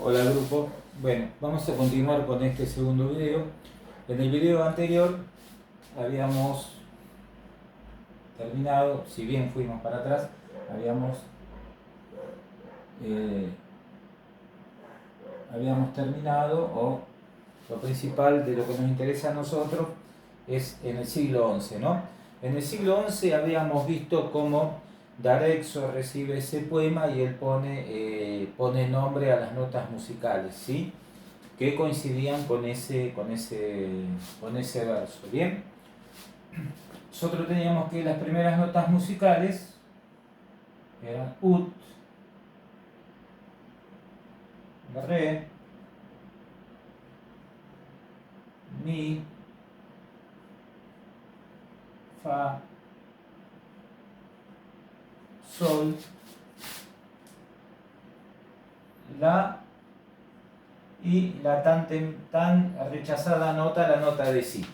Hola grupo, bueno, vamos a continuar con este segundo video. En el video anterior habíamos terminado, si bien fuimos para atrás, habíamos, eh, habíamos terminado, o lo principal de lo que nos interesa a nosotros es en el siglo XI, ¿no? En el siglo XI habíamos visto cómo D'Arezzo recibe ese poema y él pone nombre a las notas musicales, ¿sí? Que coincidían con ese verso. Bien, nosotros teníamos que las primeras notas musicales eran ut, re, mi, fa, sol, la y la tan rechazada nota, la nota de si.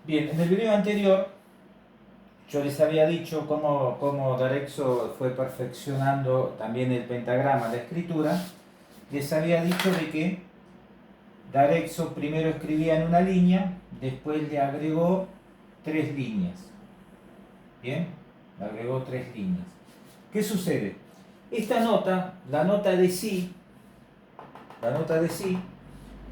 Bien, en el video anterior yo les había dicho cómo D'Arezzo fue perfeccionando también el pentagrama, la escritura. Les había dicho de que D'Arezzo primero escribía en una línea, después le agregó 3 líneas. Bien, le agregó 3 líneas. ¿Qué sucede? Esta nota, la nota de si,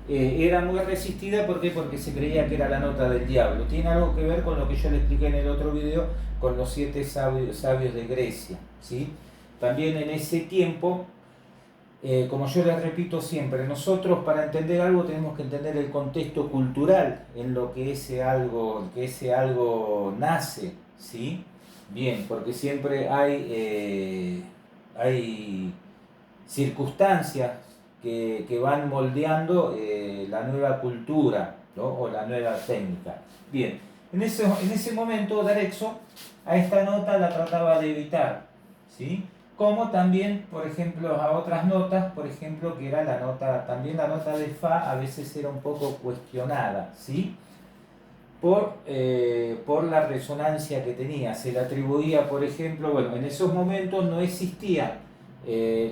era muy resistida. ¿Por qué? Porque se creía que era la nota del diablo. Tiene algo que ver con lo que yo le expliqué en el otro video, con los 7 sabios de Grecia, ¿sí? También en ese tiempo, como yo les repito siempre, nosotros para entender algo tenemos que entender el contexto cultural en lo que ese algo nace, ¿sí? Bien, porque siempre hay circunstancias que van moldeando la nueva cultura, ¿no? O la nueva técnica. Bien, en ese momento D'Arezzo a esta nota la trataba de evitar, ¿sí? Como también, por ejemplo, a otras notas, por ejemplo, que era también la nota de fa a veces era un poco cuestionada, ¿sí? Por la resonancia que tenía. Se le atribuía, por ejemplo, bueno, en esos momentos no existían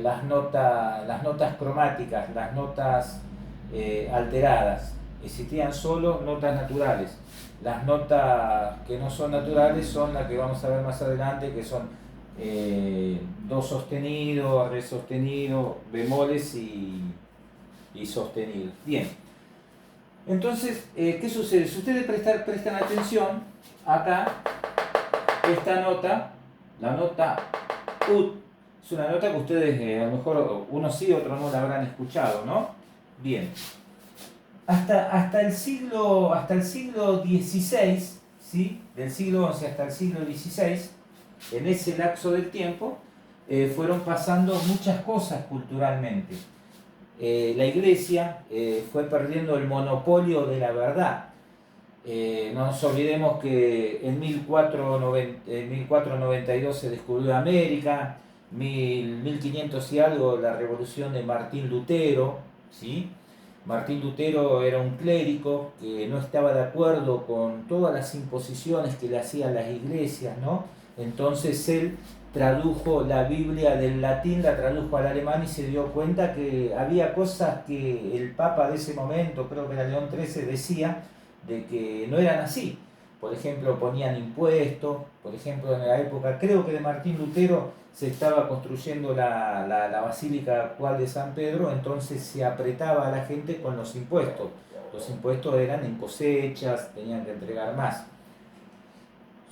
las notas cromáticas, las notas alteradas, existían solo notas naturales. Las notas que no son naturales son las que vamos a ver más adelante, que son do sostenido, re sostenido, bemoles y sostenidos. Bien, entonces, ¿qué sucede? Si ustedes prestan atención, acá, esta nota, la nota ut, es una nota que ustedes a lo mejor unos sí, otros no la habrán escuchado, ¿no? Bien. Hasta el siglo XVI, ¿sí? Del siglo XI hasta el siglo XVI, en ese lapso del tiempo, fueron pasando muchas cosas culturalmente. La iglesia fue perdiendo el monopolio de la verdad. No nos olvidemos que en 1492 se descubrió América, 1500 y algo la revolución de Martín Lutero, ¿sí? Martín Lutero era un clérigo que no estaba de acuerdo con todas las imposiciones que le hacían las iglesias, ¿no? Entonces él tradujo la Biblia del latín, la tradujo al alemán y se dio cuenta que había cosas que el Papa de ese momento, creo que era León XIII, decía de que no eran así. Por ejemplo, ponían impuestos, por ejemplo, en la época, creo que de Martín Lutero, se estaba construyendo la Basílica actual de San Pedro, entonces se apretaba a la gente con los impuestos. Los impuestos eran en cosechas, tenían que entregar más.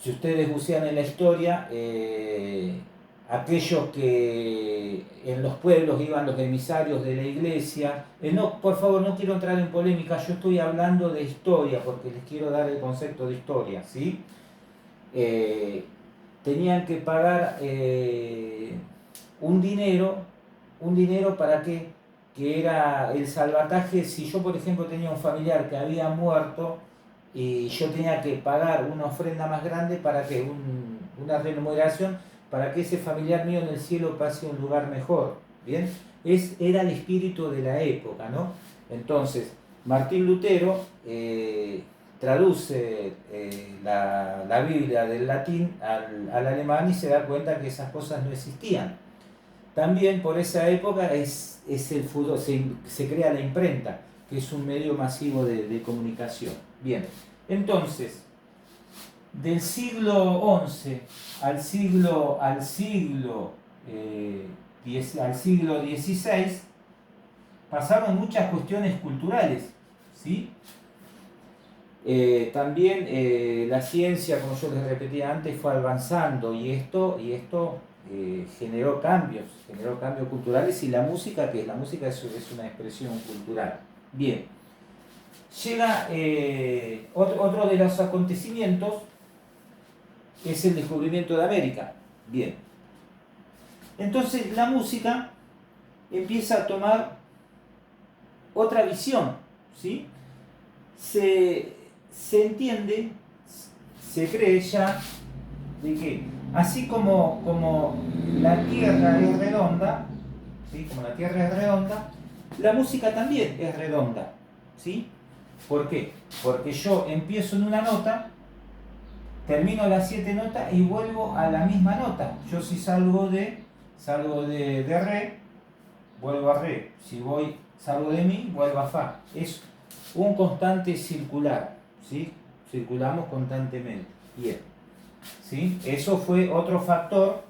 Si ustedes bucean en la historia, aquellos que en los pueblos iban los emisarios de la iglesia, no, por favor, no quiero entrar en polémica, yo estoy hablando de historia porque les quiero dar el concepto de historia, ¿sí? Tenían que pagar un dinero para que era el salvataje. Si yo, por ejemplo, tenía un familiar que había muerto y yo tenía que pagar una ofrenda más grande para que una remuneración para que ese familiar mío en el cielo pase a un lugar mejor. Bien, era el espíritu de la época, ¿no? Entonces, Martín Lutero traduce la Biblia del latín al alemán y se da cuenta que esas cosas no existían. También por esa época es el fútbol, se crea la imprenta, que es un medio masivo de comunicación. Bien, entonces, del siglo XI al siglo XVI pasaron muchas cuestiones culturales, ¿sí? También la ciencia, como yo les repetía antes, fue avanzando y esto generó cambios culturales, y la música, que la música es una expresión cultural. Bien, llega otro de los acontecimientos, es el descubrimiento de América. Bien, entonces la música empieza a tomar otra visión, ¿sí? Se entiende, se cree ya de que así como la Tierra es redonda, ¿sí? Como la Tierra es redonda, la música también es redonda, ¿sí? ¿Por qué? Porque yo empiezo en una nota, termino las 7 notas y vuelvo a la misma nota. Yo si salgo de re, vuelvo a re. Si salgo de mi, vuelvo a fa. Es un constante circular, ¿sí? Circulamos constantemente. Bien, ¿sí? Eso fue otro factor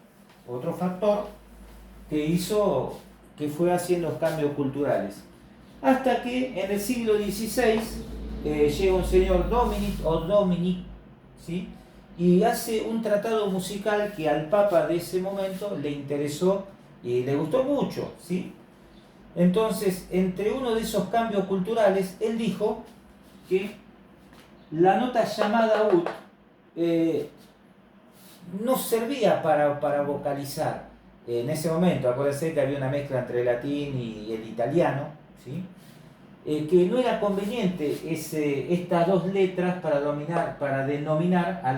que hizo, que fue haciendo los cambios culturales. Hasta que en el siglo XVI llega un señor Dominic, ¿sí? Y hace un tratado musical que al Papa de ese momento le interesó y le gustó mucho, ¿sí? Entonces, entre uno de esos cambios culturales, él dijo que la nota llamada ut no servía para vocalizar. En ese momento, acuérdense que había una mezcla entre el latín y el italiano, ¿sí? Que no era conveniente estas dos letras para denominar a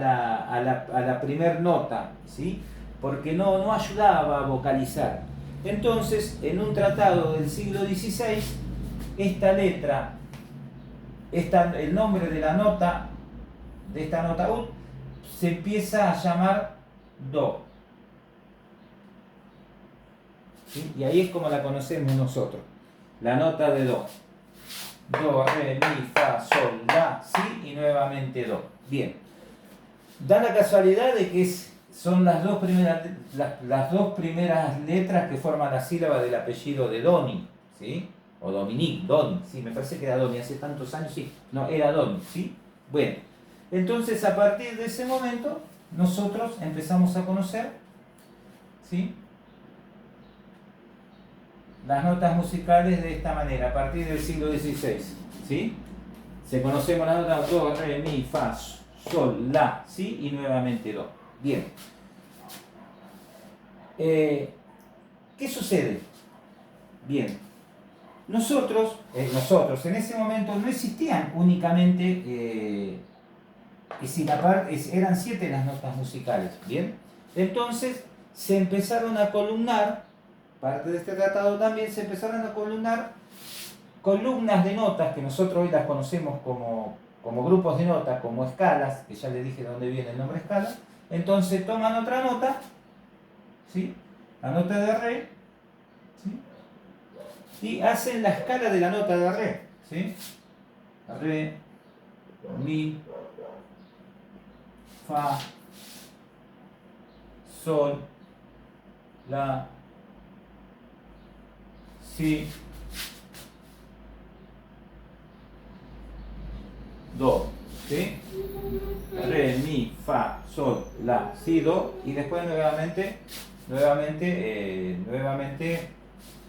la primer nota, ¿sí? Porque no ayudaba a vocalizar. Entonces, en un tratado del siglo XVI, esta letra, el nombre de la nota, de esta nota ut, se empieza a llamar do, ¿sí? Y ahí es como la conocemos nosotros, la nota de do. Do, re, mi, fa, sol, la, si y nuevamente do. Bien, da la casualidad de que son las dos primeras letras que forman la sílaba del apellido de Doni, ¿sí? O Dominique, Doni, sí, me parece que era Doni, hace tantos años, sí, no, era Doni, ¿sí? Bueno, entonces a partir de ese momento nosotros empezamos a conocer, ¿sí?, las notas musicales de esta manera, a partir del siglo XVI, ¿sí? Se conocemos las notas do, re, mi, fa, sol, la, si y nuevamente do. Bien. ¿Qué sucede? Bien. Nosotros en ese momento no existían únicamente, eran 7 las notas musicales, ¿bien? Entonces se empezaron a columnar, parte de este tratado también, se empezaron a columnar columnas de notas que nosotros hoy las conocemos como grupos de notas, como escalas, que ya les dije de dónde viene el nombre escala. Entonces toman otra nota, ¿sí?, la nota de re, ¿sí?, y hacen la escala de la nota de re, ¿sí?, re, mi, fa, sol, la, si, do, ¿sí? Re, mi, fa, sol, la, si, do, y después nuevamente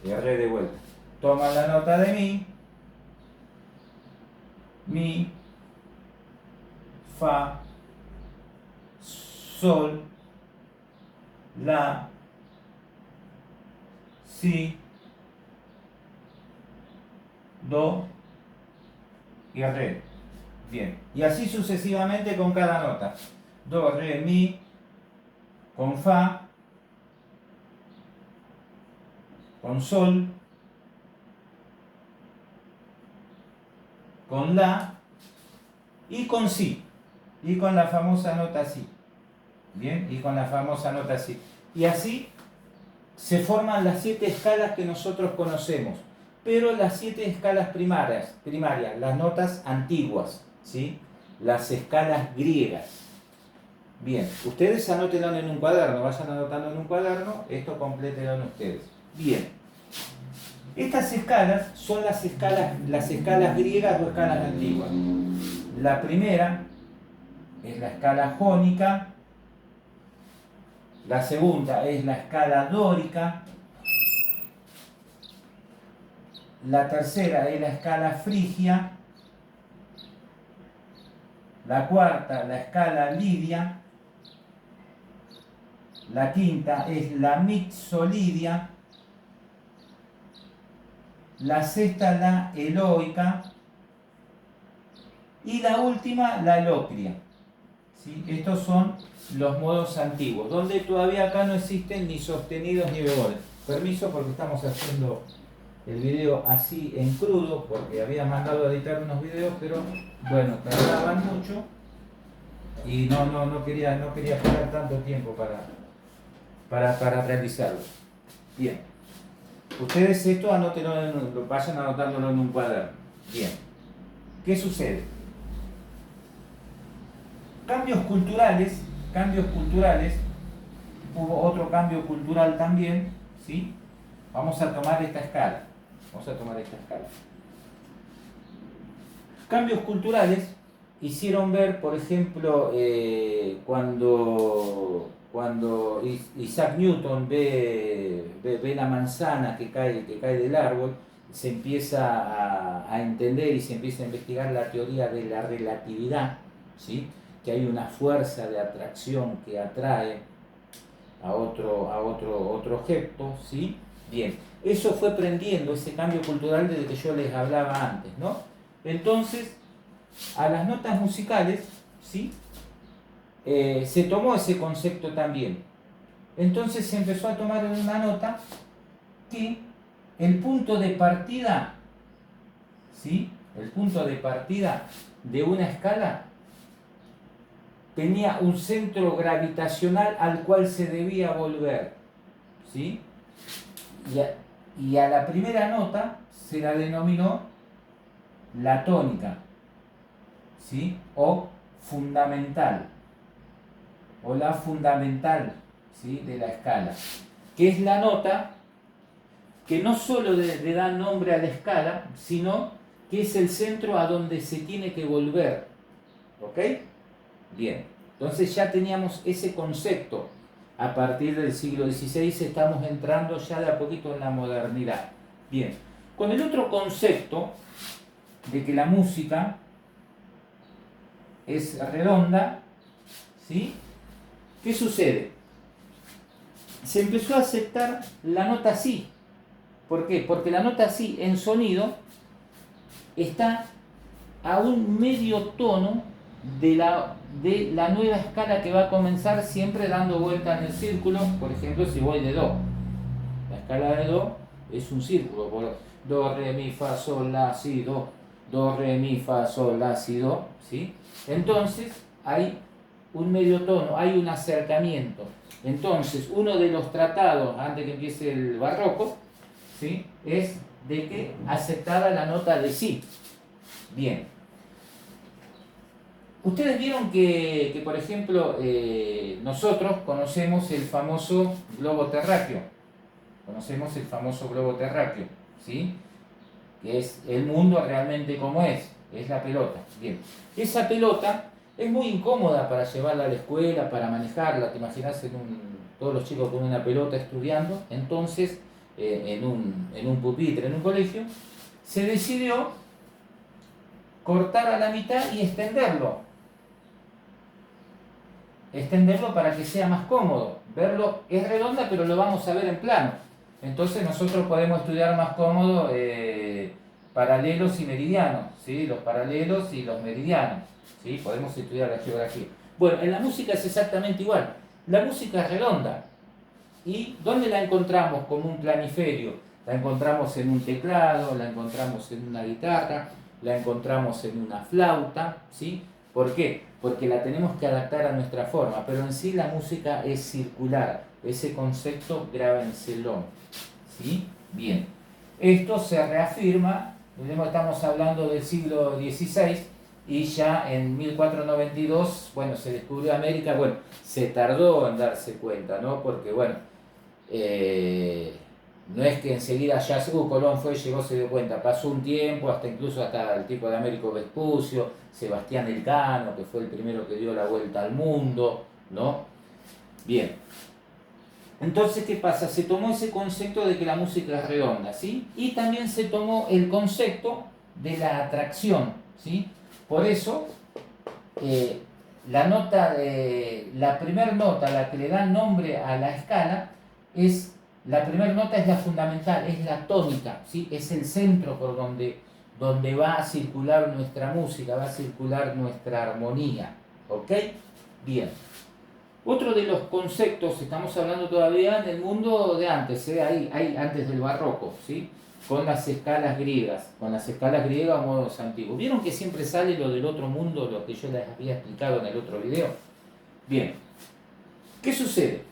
re de vuelta. Toman la nota de mi, fa, sol, la, si, do y re. Bien, y así sucesivamente con cada nota. Do, re, mi, con fa, con sol, con la y con si, y con la famosa nota si. Bien, y con la famosa nota si. Y así se forman las 7 escalas que nosotros conocemos, pero las 7 escalas primarias, las notas antiguas, ¿sí? Las escalas griegas. Bien, ustedes anótenlo en un cuaderno, vayan anotando en un cuaderno, esto complétenlo ustedes. Bien, estas escalas son las escalas griegas o escalas antiguas. La primera es la escala jónica, la segunda es la escala dórica, la tercera es la escala frigia, la cuarta la escala lidia, la quinta es la mixolidia, la sexta la eloica y la última la elocria. ¿Sí? Estos son los modos antiguos, donde todavía acá no existen ni sostenidos ni bemoles. Permiso porque estamos haciendo el video así en crudo, porque había mandado a editar unos videos, pero bueno, tardaban mucho y no quería esperar tanto tiempo para realizarlo. Bien, ustedes esto anótenlo, vayan anotándolo en un cuaderno. Bien, ¿qué sucede? Cambios culturales, hubo otro cambio cultural también, ¿sí? Vamos a tomar esta escala. Cambios culturales hicieron ver, por ejemplo, cuando Isaac Newton ve la manzana que cae del árbol, se empieza a entender y se empieza a investigar la teoría de la relatividad, ¿sí? Que hay una fuerza de atracción que atrae a otro objeto, ¿sí? Bien, eso fue prendiendo ese cambio cultural del que yo les hablaba antes, ¿no? Entonces, a las notas musicales, ¿sí? Se tomó ese concepto también. Entonces se empezó a tomar en una nota que el punto de partida, ¿sí? El punto de partida de una escala tenía un centro gravitacional al cual se debía volver, ¿sí? Y a la primera nota se la denominó la tónica, ¿sí? O fundamental, o la fundamental, ¿sí? De la escala, que es la nota que no solo le da nombre a la escala, sino que es el centro a donde se tiene que volver, ¿ok? Bien, entonces ya teníamos ese concepto. A partir del siglo XVI estamos entrando ya de a poquito en la modernidad. Bien, con el otro concepto de que la música es redonda, ¿sí? ¿Qué sucede? Se empezó a aceptar la nota si. ¿Por qué? Porque la nota si en sonido está a un medio tono de la nueva escala que va a comenzar, siempre dando vuelta en el círculo. Por ejemplo, si voy de do, la escala de do es un círculo, por do, re, mi, fa, sol, la, si, do, re, mi, fa, sol, la, si, do, ¿sí? Entonces hay un medio tono, hay un acercamiento. Entonces uno de los tratados antes que empiece el barroco, ¿sí? Es de que aceptaba la nota de si. Bien, ustedes vieron que por ejemplo, nosotros conocemos el famoso globo terráqueo. ¿Sí? Que es el mundo realmente como es la pelota. Bien, esa pelota es muy incómoda para llevarla a la escuela, para manejarla. Te imaginas todos los chicos con una pelota estudiando. Entonces, en un pupitre, en un colegio, se decidió cortar a la mitad y extenderlo para que sea más cómodo. Verlo es redonda, pero lo vamos a ver en plano. Entonces nosotros podemos estudiar más cómodo paralelos y meridianos, ¿sí? Los paralelos y los meridianos, ¿sí? Podemos estudiar la geografía. Bueno, en la música es exactamente igual. La música es redonda. ¿Y dónde la encontramos como un planiferio? La encontramos en un teclado, la encontramos en una guitarra, la encontramos en una flauta, ¿sí? ¿Por qué? Porque la tenemos que adaptar a nuestra forma, pero en sí la música es circular. Ese concepto grábenselo. ¿Sí? Bien. Esto se reafirma, estamos hablando del siglo XVI, y ya en 1492, bueno, se descubrió América. Bueno, se tardó en darse cuenta, ¿no? Porque, bueno, no es que enseguida ya Colón fue, llegó, se dio cuenta, pasó un tiempo, hasta el tipo de Américo Vespucio, Sebastián Elcano, que fue el primero que dio la vuelta al mundo, ¿no? Bien. Entonces, ¿qué pasa? Se tomó ese concepto de que la música es redonda, ¿sí? Y también se tomó el concepto de la atracción, ¿sí? Por eso, la primera nota, la que le da nombre a la escala, la primera nota es la fundamental, es la tónica, ¿sí? Es el centro por donde va a circular nuestra música, va a circular nuestra armonía, ¿ok? Bien. Otro de los conceptos, estamos hablando todavía en el mundo de antes, ahí antes del barroco, ¿sí? Con las escalas griegas o modos antiguos. ¿Vieron que siempre sale lo del otro mundo, lo que yo les había explicado en el otro video? Bien, ¿qué sucede?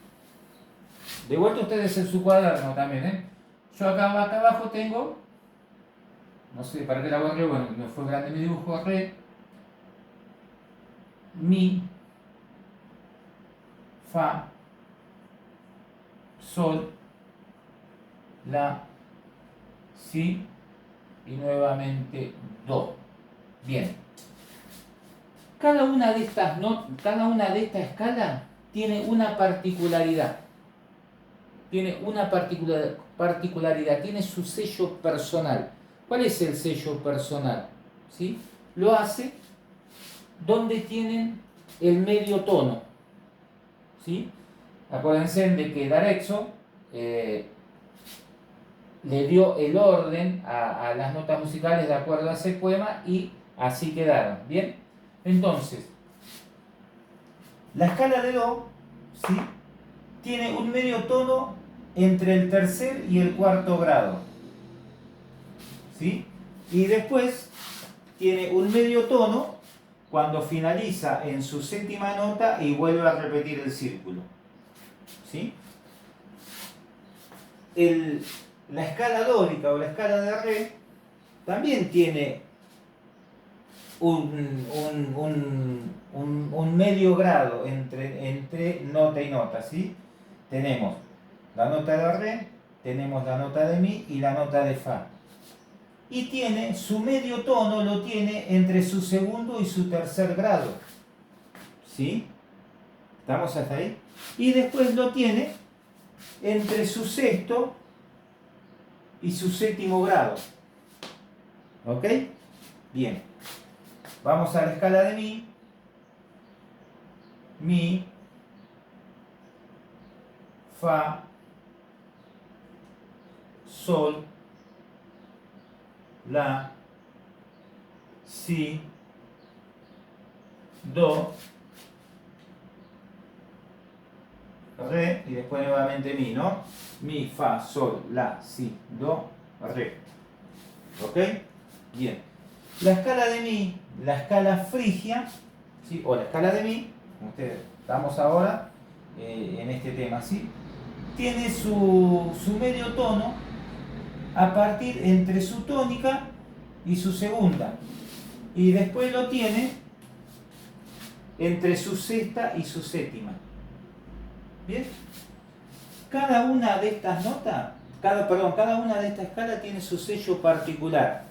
De vuelta ustedes en su cuaderno también, ¿eh? Yo acá abajo tengo, no sé para qué la borré, bueno, no fue grande mi dibujo, re, mi, fa, sol, la, si y nuevamente do. Bien. Cada una de estas escalas tiene una particularidad. Tiene su sello personal. ¿Cuál es el sello personal? ¿Sí? Lo hace donde tienen el medio tono. ¿Sí? Acuérdense de que D'Arezzo le dio el orden a las notas musicales de acuerdo a ese poema y así quedaron. ¿Bien? Entonces, la escala de Do, ¿sí?, tiene un medio tono entre el tercer y el cuarto grado. ¿Sí? Y después tiene un medio tono cuando finaliza en su séptima nota y vuelve a repetir el círculo. ¿Sí? La escala dórica o la escala de re también tiene un medio grado entre nota y nota, ¿sí? Tenemos la nota de re, tenemos la nota de mi y la nota de fa. Y tiene su medio tono, lo tiene entre su segundo y su tercer grado. ¿Sí? ¿Estamos hasta ahí? Y después lo tiene entre su sexto y su séptimo grado. ¿Ok? Bien. Vamos a la escala de mi, fa, sol, la, si, do, re y después nuevamente mi, ¿no? Mi, fa, sol, la, si, do, re. ¿Ok? Bien. La escala de mi, la escala frigia, ¿sí?, o la escala de mi, como ustedes estamos ahora en este tema, ¿sí?, tiene su medio tono a partir entre su tónica y su segunda. Y después lo tiene entre su sexta y su séptima. ¿Bien? Cada una de estas notas, cada una de estas escalas tiene su sello particular.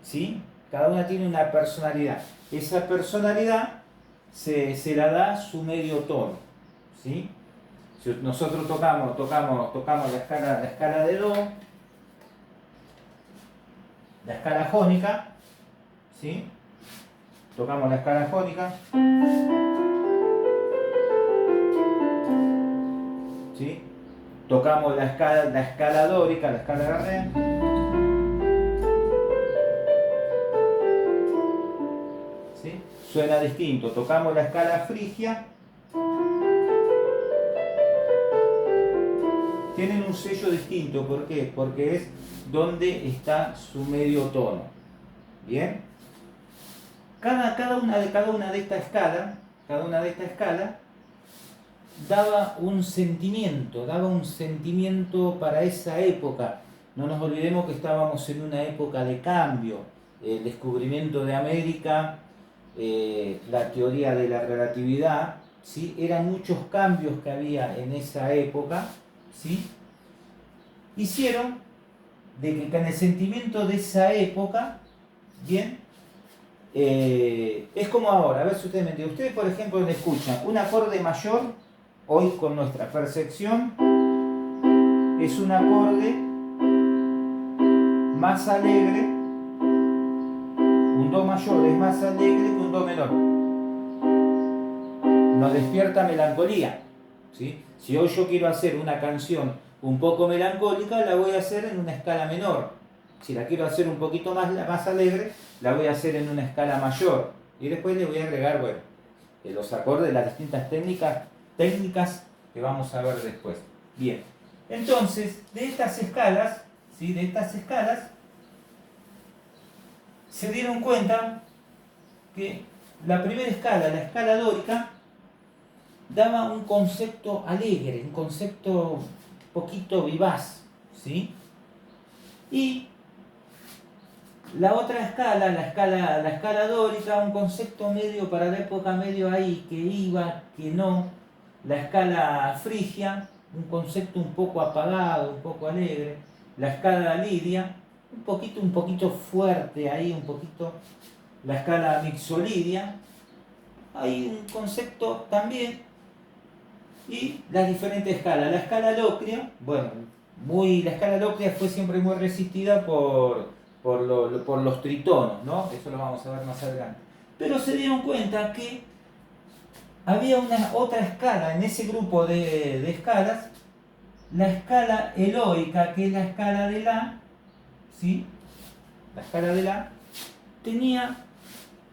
¿Sí? Cada una tiene una personalidad. Esa personalidad se la da su medio tono. ¿Sí? Si nosotros tocamos la escala de Do, la escala jónica, ¿sí?, tocamos la escala jónica, ¿sí?, tocamos la escala dórica, la escala de re, ¿sí?, suena distinto. Tocamos la escala frigia, tienen un sello distinto. ¿Por qué? Porque es donde está su medio tono. ¿Bien? cada una de estas escalas, daba un sentimiento para esa época. No nos olvidemos que estábamos en una época de cambio, el descubrimiento de América, la teoría de la relatividad, ¿sí? Eran muchos cambios que había en esa época, ¿sí? Hicieron de que en el sentimiento de esa época, bien, es como ahora, a ver si ustedes me entienden. Ustedes, por ejemplo, le escuchan un acorde mayor, hoy con nuestra percepción, es un acorde más alegre, un do mayor es más alegre que un do menor. Nos despierta melancolía, ¿sí? Si hoy yo quiero hacer una canción un poco melancólica, la voy a hacer en una escala menor. Si la quiero hacer un poquito más alegre, la voy a hacer en una escala mayor. Y después le voy a agregar, bueno, los acordes, las distintas técnicas que vamos a ver después. Bien, entonces, de estas escalas, ¿sí? Se dieron cuenta que la primera escala, la escala dórica, daba un concepto alegre, un concepto poquito vivaz, ¿sí? Y la otra escala, la escala dórica, un concepto medio para la época, medio ahí, que iba, que no. La escala frigia, un concepto un poco apagado, un poco alegre. La escala lidia, un poquito fuerte ahí, un poquito. La escala mixolidia, hay un concepto también. Y las diferentes escalas. La escala locria, bueno, la escala locria fue siempre muy resistida por los tritonos, ¿no? Eso lo vamos a ver más adelante. Pero se dieron cuenta que había una otra escala en ese grupo de escalas, la escala eloica, que es la escala de La, ¿sí? La escala de La tenía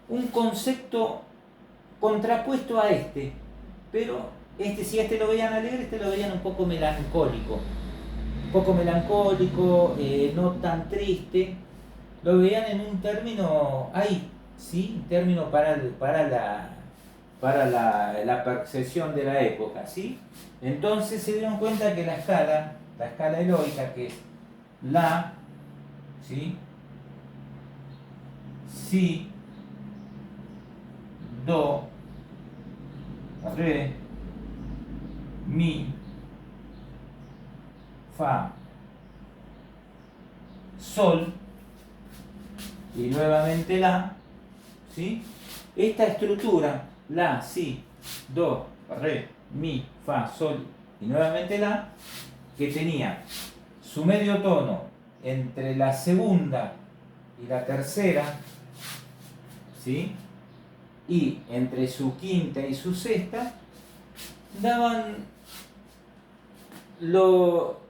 un concepto contrapuesto a este, pero si este lo veían alegre, este lo veían un poco melancólico, no tan triste, lo veían en un término ahí, ¿sí? Un término para la percepción de la época, ¿sí? Entonces se dieron cuenta que la escala eloica, que es La, ¿sí? Si, Do, Re, Mi, Fa, Sol y nuevamente La, ¿sí? Esta estructura, La, Si, Do, Re, Mi, Fa, Sol y nuevamente La, que tenía su medio tono entre la segunda y la tercera, ¿sí? Y entre su quinta y su sexta, daban lo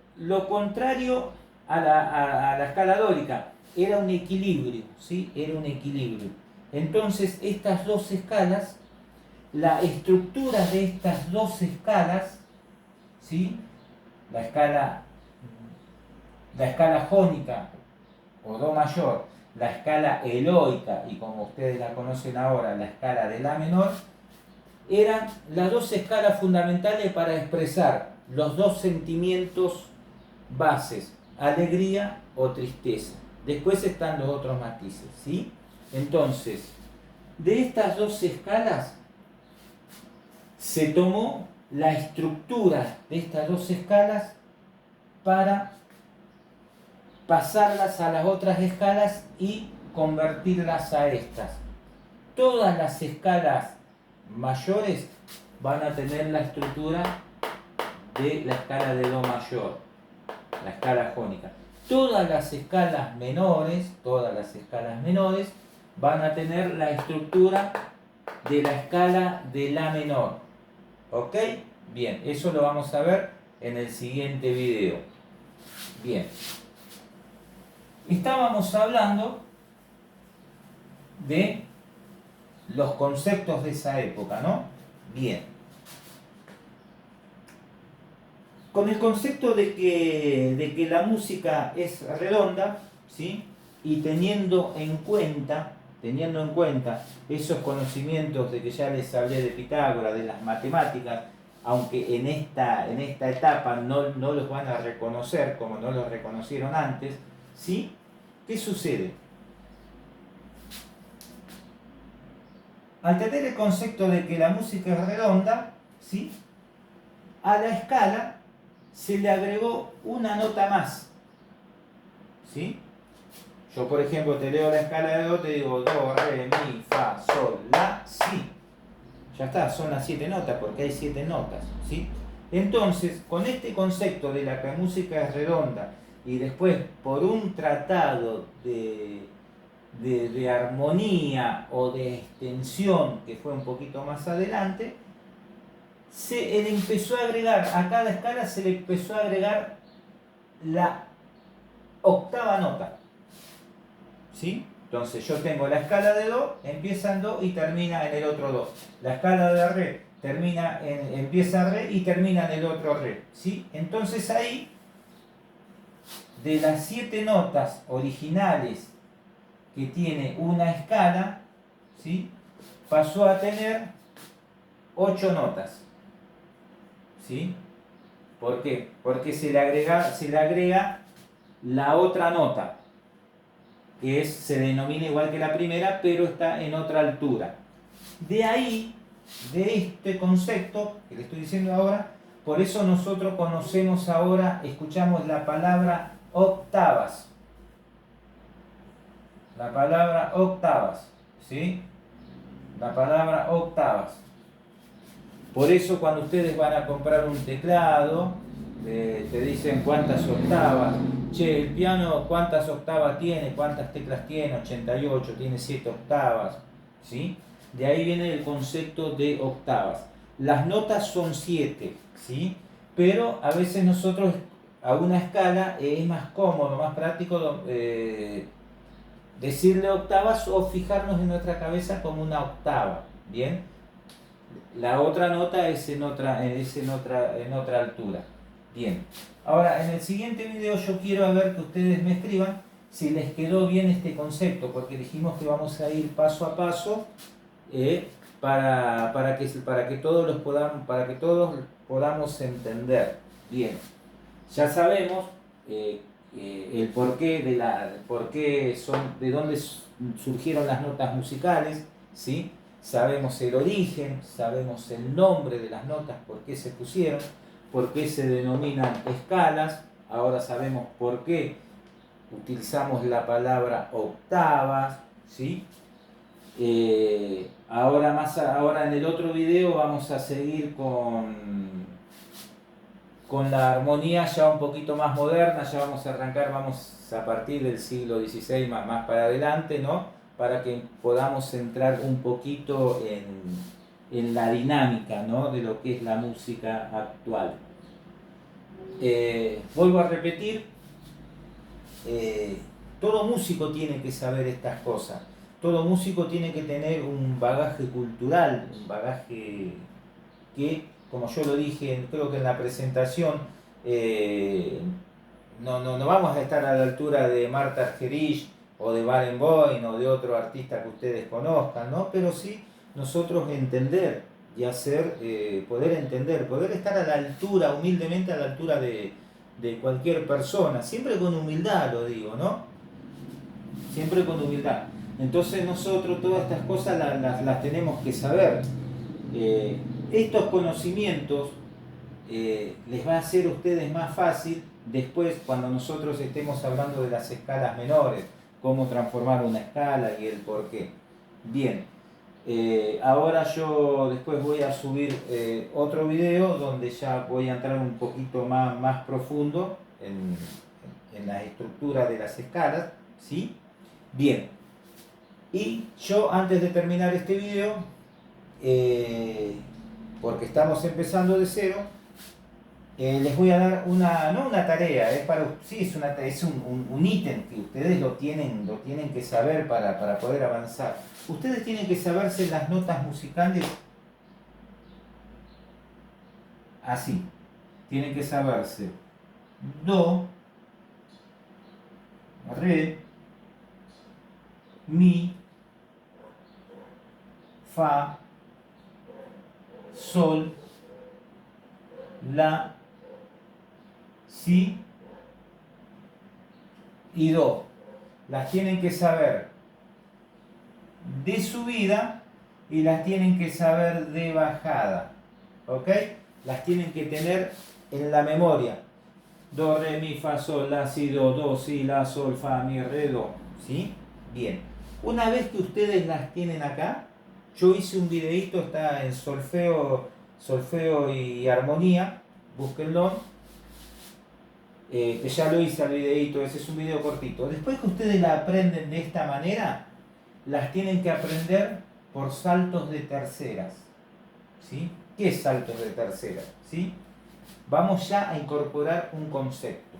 contrario a la escala dórica. Era un equilibrio, ¿sí? Era un equilibrio. Entonces, estas dos escalas, la estructura de estas dos escalas, ¿sí? La escala jónica o do mayor, la escala eloica y como ustedes la conocen ahora, la escala de La menor, eran las dos escalas fundamentales para expresar los dos sentimientos bases, alegría o tristeza. Después están los otros matices, ¿sí? Entonces, de estas dos escalas se tomó la estructura de estas dos escalas para pasarlas a las otras escalas y convertirlas a estas. Todas las escalas mayores van a tener la estructura de la escala de Do mayor, la escala jónica. Todas las escalas menores van a tener la estructura de la escala de La menor. ¿Ok? Bien, eso lo vamos a ver en el siguiente video. Bien. Estábamos hablando de los conceptos de esa época, ¿no? Bien. Con el concepto de que la música es redonda, ¿sí? Y teniendo en cuenta teniendo en cuenta esos conocimientos de que ya les hablé de Pitágoras, de las matemáticas, aunque en esta etapa no los van a reconocer como no los reconocieron antes, ¿sí? ¿Qué sucede? Al tener el concepto de que la música es redonda, ¿sí? A la escala se le agregó una nota más, ¿sí? Yo, por ejemplo, te leo la escala de do, te digo do, re, mi, fa, sol, la, si. Ya está, son las 7 notas porque hay 7 notas, ¿sí? Entonces, con este concepto de la que la música es redonda y después por un tratado de armonía o de extensión que fue un poquito más adelante, él empezó a agregar, a cada escala se le empezó a agregar la octava nota, ¿sí? Entonces yo tengo la escala de do, empieza en do y termina en el otro do. La escala de re empieza en re y termina en el otro re, ¿sí? Entonces ahí, de las 7 notas originales que tiene una escala, ¿sí? Pasó a tener 8 notas, ¿sí? ¿Por qué? Porque se le agrega la otra nota, que se denomina igual que la primera, pero está en otra altura. De ahí, de este concepto que le estoy diciendo ahora, por eso nosotros conocemos ahora, escuchamos la palabra octavas. La palabra octavas, ¿sí? La palabra octavas. Por eso cuando ustedes van a comprar un teclado, te dicen cuántas octavas. Che, el piano cuántas octavas tiene, cuántas teclas tiene, 88, tiene 7 octavas, ¿sí? De ahí viene el concepto de octavas. Las notas son 7, ¿sí? Pero a veces nosotros a una escala es más cómodo, más práctico decirle octavas o fijarnos en nuestra cabeza como una octava, ¿bien? La otra nota es en otra altura. Bien. Ahora, en el siguiente video yo quiero ver que ustedes me escriban si les quedó bien este concepto, porque dijimos que vamos a ir paso a paso para que todos podamos entender. Bien. Ya sabemos el porqué de dónde surgieron las notas musicales, ¿sí? Sabemos el origen, sabemos el nombre de las notas, por qué se pusieron, por qué se denominan escalas, ahora sabemos por qué utilizamos la palabra octavas, ¿sí? Ahora en el otro video vamos a seguir con la armonía ya un poquito más moderna, ya vamos a arrancar, vamos a partir del siglo XVI más para adelante, ¿no? Para que podamos entrar un poquito en la dinámica, ¿no? De lo que es la música actual. Vuelvo a repetir, todo músico tiene que saber estas cosas, todo músico tiene que tener un bagaje cultural, un bagaje que, como yo lo dije, creo que en la presentación, no vamos a estar a la altura de Marta Argerich o de Barenboim o de otro artista que ustedes conozcan, ¿no? Pero sí nosotros entender y poder entender, poder estar a la altura, humildemente a la altura de cualquier persona, siempre con humildad lo digo, ¿no? Siempre con humildad. Entonces nosotros todas estas cosas las tenemos que saber. Estos conocimientos les va a hacer a ustedes más fácil después cuando nosotros estemos hablando de las escalas menores, cómo transformar una escala y el por qué. Bien, ahora yo después voy a subir otro video donde ya voy a entrar un poquito más profundo en la estructura de las escalas, ¿sí? Bien, y yo antes de terminar este video, porque estamos empezando de cero, les voy a dar no una tarea, es un ítem que ustedes lo tienen que saber para poder avanzar. Ustedes tienen que saberse las notas musicales así. Tienen que saberse do, re, mi, fa, sol, la, si y do. Las tienen que saber de subida y las tienen que saber de bajada. ¿Ok? Las tienen que tener en la memoria. Do, re, mi, fa, sol, la, si, do, si, la, sol, fa, mi, re, do. ¿Sí? Bien. Una vez que ustedes las tienen acá, yo hice un videito, está en solfeo y armonía, búsquenlo, que ya lo hice al videito, ese es un video cortito. Después que ustedes la aprenden de esta manera, las tienen que aprender por saltos de terceras. ¿Sí? ¿Qué es saltos de terceras? ¿Sí? Vamos ya a incorporar un concepto.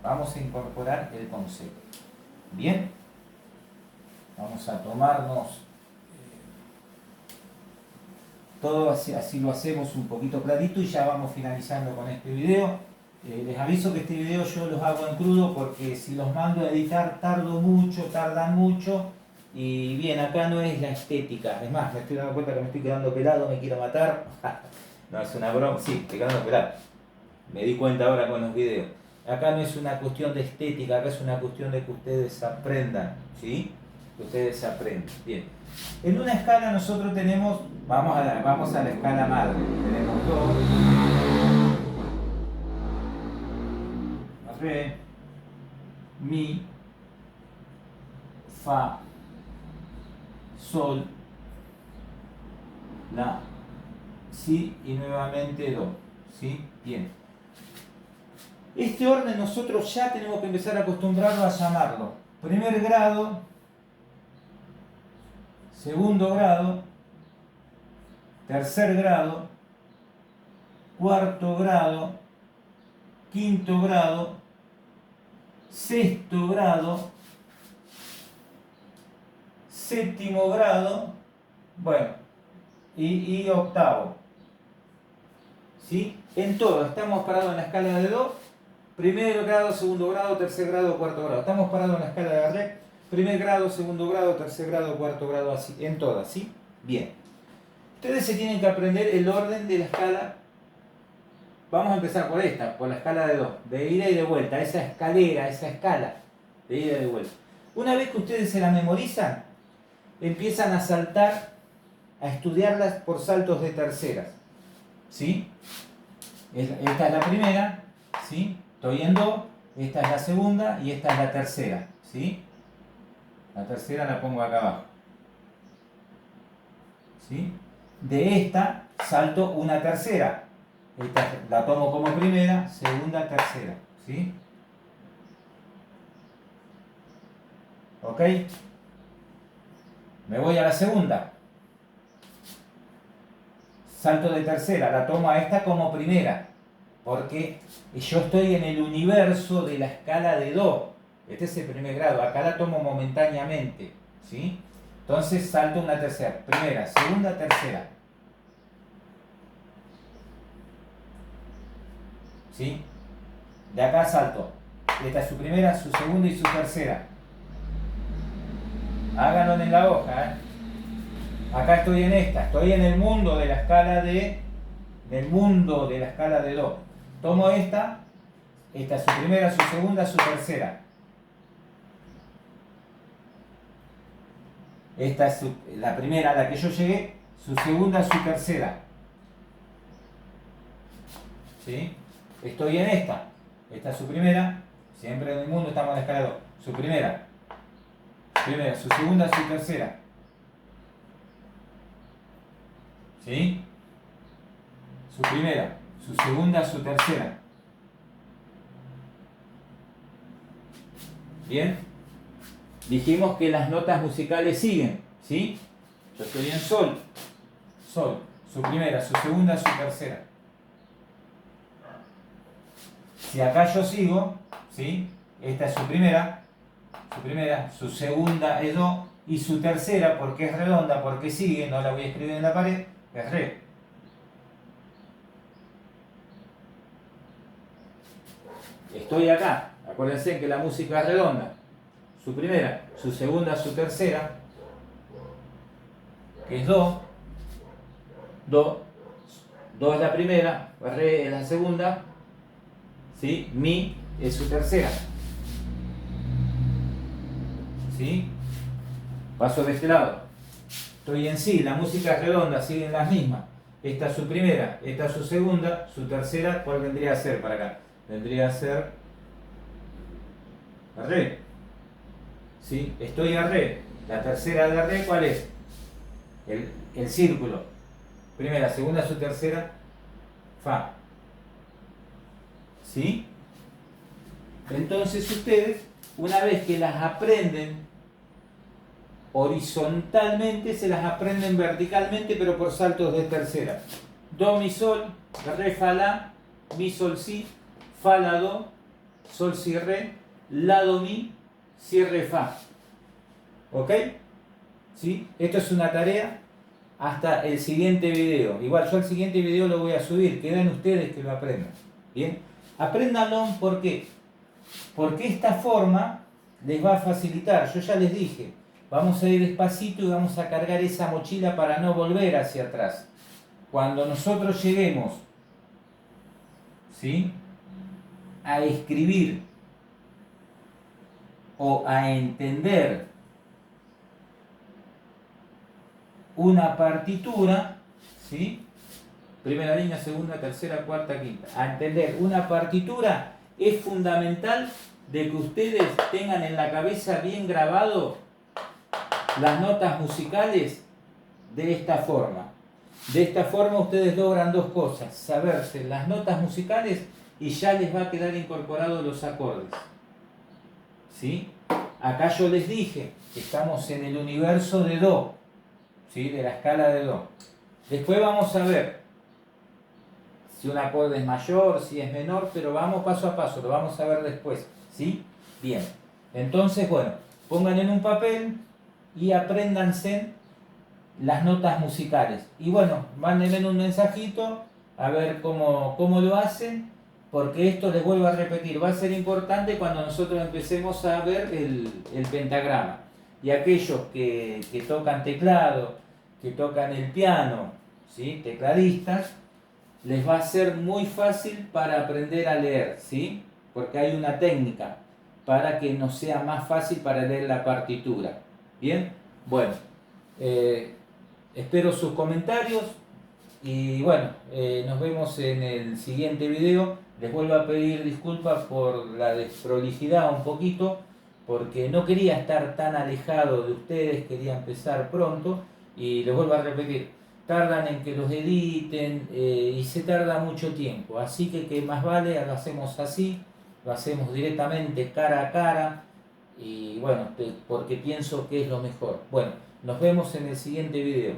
Vamos a incorporar el concepto. ¿Bien? Vamos a tomarnos todo así lo hacemos un poquito clarito y ya vamos finalizando con este video. Les aviso que este video yo los hago en crudo porque si los mando a editar tardan mucho y bien, acá no es la estética. Es más, me estoy dando cuenta que me estoy quedando pelado, me quiero matar. No, es una broma, sí, estoy quedando pelado. Me di cuenta ahora con los videos. Acá no es una cuestión de estética, acá es una cuestión de que ustedes aprendan, ¿sí? Que ustedes aprendan. Bien. En una escala nosotros tenemos, vamos a la escala madre. Tenemos do, re, mi, fa, sol, la, si y nuevamente do. ¿Sí? Bien. Este orden nosotros ya tenemos que empezar a acostumbrarnos a llamarlo. Primer grado, segundo grado, tercer grado, cuarto grado, quinto grado, sexto grado, séptimo grado, bueno, y octavo. ¿Sí? En todo, estamos parados en la escala de do, primer grado, segundo grado, tercer grado, cuarto grado. Estamos parados en la escala de re, primer grado, segundo grado, tercer grado, cuarto grado, así, en todas, ¿sí? Bien. Ustedes se tienen que aprender el orden de la escala. Vamos a empezar por esta, por la escala de do, de ida y de vuelta, esa escalera, esa escala de ida y de vuelta. Una vez que ustedes se la memorizan, empiezan a saltar, a estudiarlas por saltos de terceras. ¿Sí? Esta es la primera, ¿sí? Estoy en do, esta es la segunda y esta es la tercera, ¿sí? La tercera la pongo acá abajo. ¿Sí? De esta salto una tercera. Esta la tomo como primera, segunda, tercera, ¿sí? ¿Ok? Me voy a la segunda. Salto de tercera, la tomo a esta como primera, porque yo estoy en el universo de la escala de do. Este es el primer grado, acá la tomo momentáneamente, ¿sí? Entonces salto una tercera, primera, segunda, tercera. ¿Sí? De acá salto. Esta es su primera, su segunda y su tercera. Háganlo en la hoja, ¿eh? Acá estoy en esta, estoy en el mundo de la escala de do. Tomo esta es su primera, su segunda, su tercera. Esta es la primera a la que yo llegué, su segunda, su tercera. ¿Sí? Estoy en esta es su primera, siempre en el mundo estamos en la escala de do. Su primera, su segunda, su tercera. ¿Sí? Su primera, su segunda, su tercera. ¿Bien? Dijimos que las notas musicales siguen, ¿sí? Yo estoy en sol, su primera, su segunda, su tercera. Si acá yo sigo, ¿sí? Esta es su primera, su segunda es do, y su tercera, porque es redonda, porque sigue, no la voy a escribir en la pared, es re. Estoy acá, acuérdense que la música es redonda. Su primera, su segunda, su tercera, ¿ok? que es do, do, do es la primera, re es la segunda, ¿sí? Mi es su tercera, ¿sí? Paso de este lado, estoy en si, la música es redonda, siguen las mismas. Esta es su primera, esta es su segunda, su tercera, ¿cuál vendría a ser para acá? Vendría a ser re, ¿sí? Estoy a re, la tercera de re, ¿cuál es? El círculo, primera, segunda, su tercera, fa, ¿sí? Entonces ustedes, una vez que las aprenden horizontalmente, se las aprenden verticalmente, pero por saltos de tercera. Do, mi, sol, re, fa, la, mi, sol, si, fa, la, do, sol, si, re, la, do, mi, si, re, fa. ¿Ok? ¿Sí? Esto es una tarea hasta el siguiente video. Igual yo el siguiente video lo voy a subir, quedan ustedes que lo aprendan. ¿Bien? Apréndanlo, ¿por qué? Porque esta forma les va a facilitar. Yo ya les dije, vamos a ir despacito y vamos a cargar esa mochila para no volver hacia atrás. Cuando nosotros lleguemos, ¿sí?, a escribir o a entender una partitura, ¿sí?, primera línea, segunda, tercera, cuarta, quinta, a entender una partitura, es fundamental de que ustedes tengan en la cabeza bien grabado las notas musicales de esta forma. De esta forma ustedes logran dos cosas: saberse las notas musicales y ya les va a quedar incorporados los acordes. ¿Sí? Acá yo les dije que estamos en el universo de do, ¿sí?, de la escala de do. Después vamos a ver si un acorde es mayor, si es menor, pero vamos paso a paso, lo vamos a ver después. ¿Sí? Bien. Entonces, bueno, pongan en un papel y apréndanse las notas musicales. Y bueno, mándenme un mensajito a ver cómo lo hacen, porque esto, les vuelvo a repetir, va a ser importante cuando nosotros empecemos a ver el pentagrama. Y aquellos que tocan teclado, que tocan el piano, ¿sí?, tecladistas, les va a ser muy fácil para aprender a leer, ¿sí?, porque hay una técnica para que nos sea más fácil para leer la partitura. Bien, bueno, espero sus comentarios y bueno, nos vemos en el siguiente video. Les vuelvo a pedir disculpas por la desprolijidad un poquito, porque no quería estar tan alejado de ustedes, quería empezar pronto y les vuelvo a repetir, tardan en que los editen y se tarda mucho tiempo, así que más vale lo hacemos así, lo hacemos directamente cara a cara y bueno, porque pienso que es lo mejor. Bueno, nos vemos en el siguiente video.